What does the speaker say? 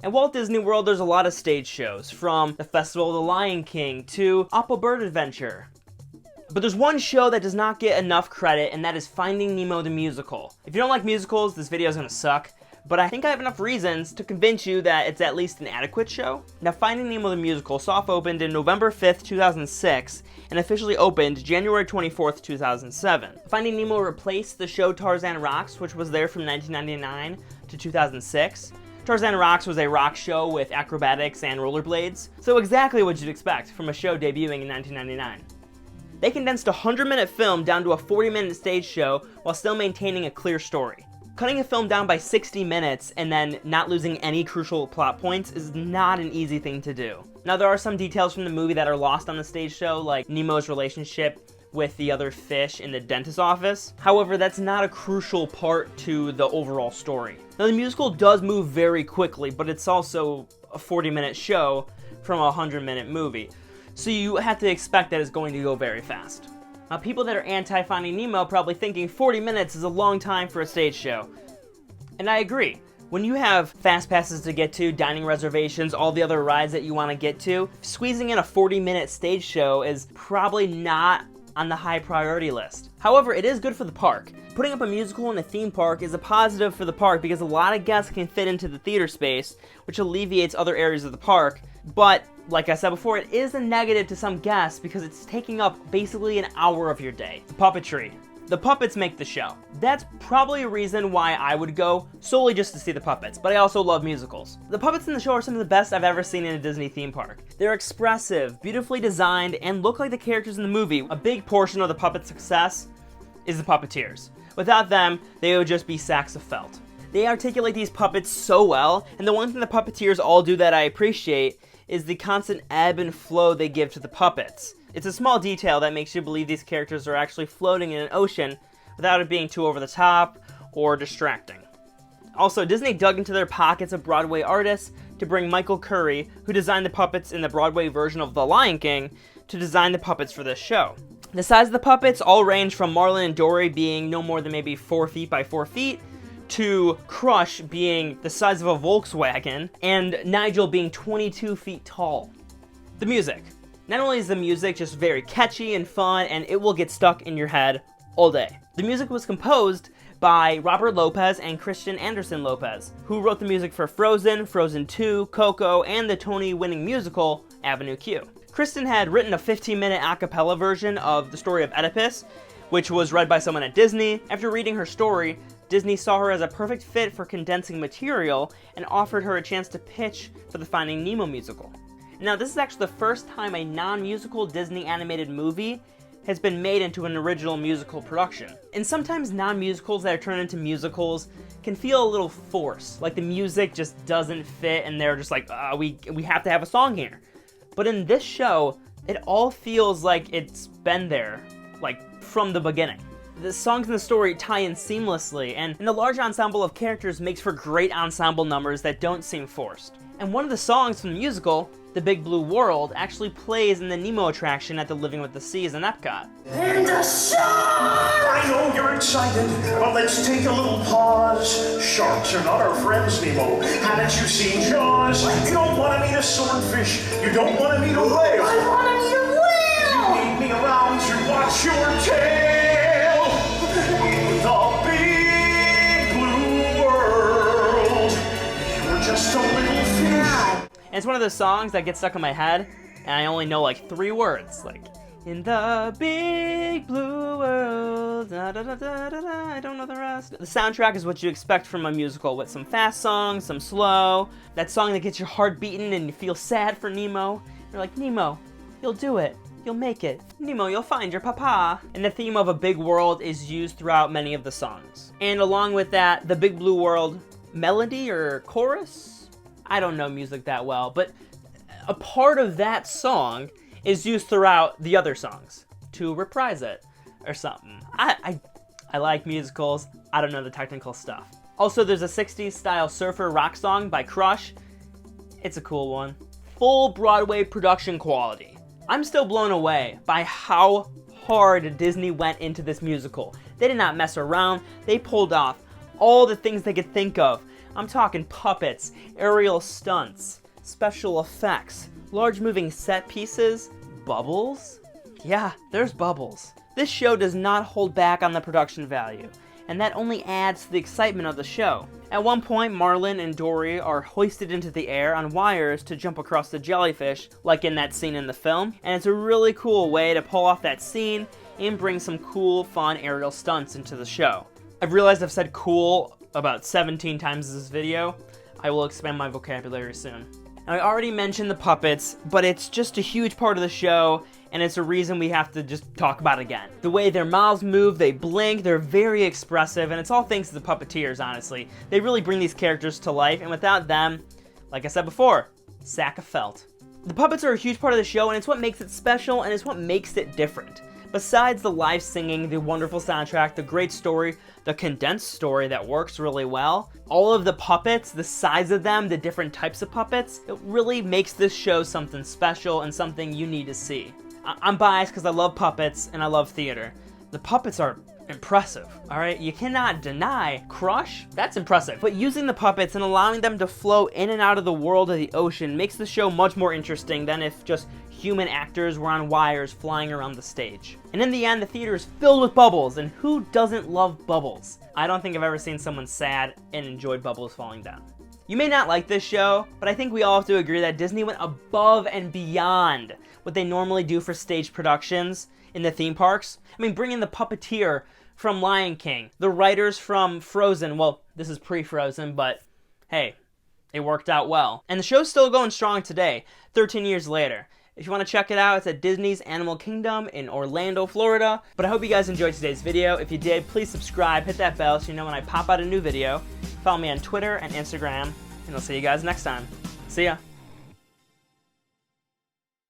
At Walt Disney World, there's a lot of stage shows, from the Festival of the Lion King to Apple Bird Adventure. But there's one show that does not get enough credit, and that is Finding Nemo the Musical. If you don't like musicals, this video is gonna suck, but I think I have enough reasons to convince you that it's at least an adequate show. Now, Finding Nemo the Musical soft opened in November 5th, 2006, and officially opened January 24th, 2007. Finding Nemo replaced the show Tarzan Rocks, which was there from 1999 to 2006. Tarzan Rocks was a rock show with acrobatics and rollerblades, so exactly what you'd expect from a show debuting in 1999. They condensed a 100-minute film down to a 40-minute stage show while still maintaining a clear story. Cutting a film down by 60 minutes and then not losing any crucial plot points is not an easy thing to do. Now, there are some details from the movie that are lost on the stage show, like Nemo's relationship with the other fish in the dentist's office. However, that's not a crucial part to the overall story. Now, the musical does move very quickly, but it's also a 40-minute show from a 100-minute movie. So you have to expect that it's going to go very fast. Now, people that are anti-Finding Nemo are probably thinking 40 minutes is a long time for a stage show. And I agree. When you have fast passes to get to, dining reservations, all the other rides that you want to get to, squeezing in a 40-minute stage show is probably not on the high priority list. However, it is good for the park. Putting up a musical in a theme park is a positive for the park because a lot of guests can fit into the theater space, which alleviates other areas of the park. But, like I said before, it is a negative to some guests because it's taking up basically an hour of your day. Puppetry. The puppets make the show. That's probably a reason why I would go, solely just to see the puppets, but I also love musicals. The puppets in the show are some of the best I've ever seen in a Disney theme park. They're expressive, beautifully designed, and look like the characters in the movie. A big portion of the puppet success is the puppeteers. Without them, they would just be sacks of felt. They articulate these puppets so well, and the one thing the puppeteers all do that I appreciate is the constant ebb and flow they give to the puppets. It's a small detail that makes you believe these characters are actually floating in an ocean without it being too over the top or distracting. Also, Disney dug into their pockets of Broadway artists to bring Michael Curry, who designed the puppets in the Broadway version of The Lion King, to design the puppets for this show. The size of the puppets all range from Marlin and Dory being no more than maybe 4 feet by 4 feet, to Crush being the size of a Volkswagen, and Nigel being 22 feet tall. The music. Not only is the music just very catchy and fun, and it will get stuck in your head all day. The music was composed by Robert Lopez and Christian Anderson Lopez, who wrote the music for Frozen, Frozen 2, Coco, and the Tony-winning musical Avenue Q. Kristen had written a 15-minute a cappella version of the story of Oedipus, which was read by someone at Disney. After reading her story, Disney saw her as a perfect fit for condensing material and offered her a chance to pitch for the Finding Nemo musical. Now, this is actually the first time a non-musical Disney animated movie has been made into an original musical production. And sometimes non-musicals that are turned into musicals can feel a little forced, like the music just doesn't fit and they're just like, we have to have a song here. But in this show, it all feels like it's been there, like from the beginning. The songs in the story tie in seamlessly, and the large ensemble of characters makes for great ensemble numbers that don't seem forced. And one of the songs from the musical, The Big Blue World, actually plays in the Nemo attraction at the Living with the Seas in Epcot. And the shark! I know you're excited, but let's take a little pause. Sharks are not our friends, Nemo. Haven't you seen Jaws? You don't want to meet a swordfish. You don't want to meet a whale. I want to meet a whale! You need me around to watch your tail. The big blue world. We're just a little fish. And it's one of those songs that gets stuck in my head, and I only know like 3 words, like, in the big blue world, da da da da da da, I don't know the rest. The soundtrack is what you expect from a musical, with some fast songs, some slow, that song that gets your heart beating and you feel sad for Nemo. You're like, Nemo, you'll do it. You'll make it. Nemo, you'll find your papa. And the theme of a big world is used throughout many of the songs. And along with that, the Big Blue World melody or chorus? I don't know music that well, but a part of that song is used throughout the other songs to reprise it or something. I like musicals. I don't know the technical stuff. Also, there's a 60s style surfer rock song by Crush. It's a cool one. Full Broadway production quality. I'm still blown away by how hard Disney went into this musical. They did not mess around. They pulled off all the things they could think of. I'm talking puppets, aerial stunts, special effects, large moving set pieces, bubbles. Yeah, there's bubbles. This show does not hold back on the production value, and that only adds to the excitement of the show. At one point, Marlin and Dory are hoisted into the air on wires to jump across the jellyfish, like in that scene in the film, and it's a really cool way to pull off that scene and bring some cool, fun aerial stunts into the show. I've realized I've said cool about 17 times in this video. I will expand my vocabulary soon. Now, I already mentioned the puppets, but it's just a huge part of the show, and it's a reason we have to just talk about it again. The way their mouths move, they blink, they're very expressive, and it's all thanks to the puppeteers, honestly. They really bring these characters to life, and without them, like I said before, sack of felt. The puppets are a huge part of the show, and it's what makes it special, and it's what makes it different. Besides the live singing, the wonderful soundtrack, the great story, the condensed story that works really well, all of the puppets, the size of them, the different types of puppets, it really makes this show something special and something you need to see. I'm biased because I love puppets and I love theater. The puppets are impressive, alright? You cannot deny Crush, that's impressive. But using the puppets and allowing them to flow in and out of the world of the ocean makes the show much more interesting than if just human actors were on wires flying around the stage. And in the end, the theater is filled with bubbles, and who doesn't love bubbles? I don't think I've ever seen someone sad and enjoyed bubbles falling down. You may not like this show, but I think we all have to agree that Disney went above and beyond what they normally do for stage productions in the theme parks. I mean, bring in the puppeteer from Lion King, the writers from Frozen. Well, this is pre-Frozen, but hey, it worked out well. And the show's still going strong today, 13 years later. If you want to check it out, it's at Disney's Animal Kingdom in Orlando, Florida. But I hope you guys enjoyed today's video. If you did, please subscribe, hit that bell so you know when I pop out a new video. Follow me on Twitter and Instagram, and I'll see you guys next time. See ya.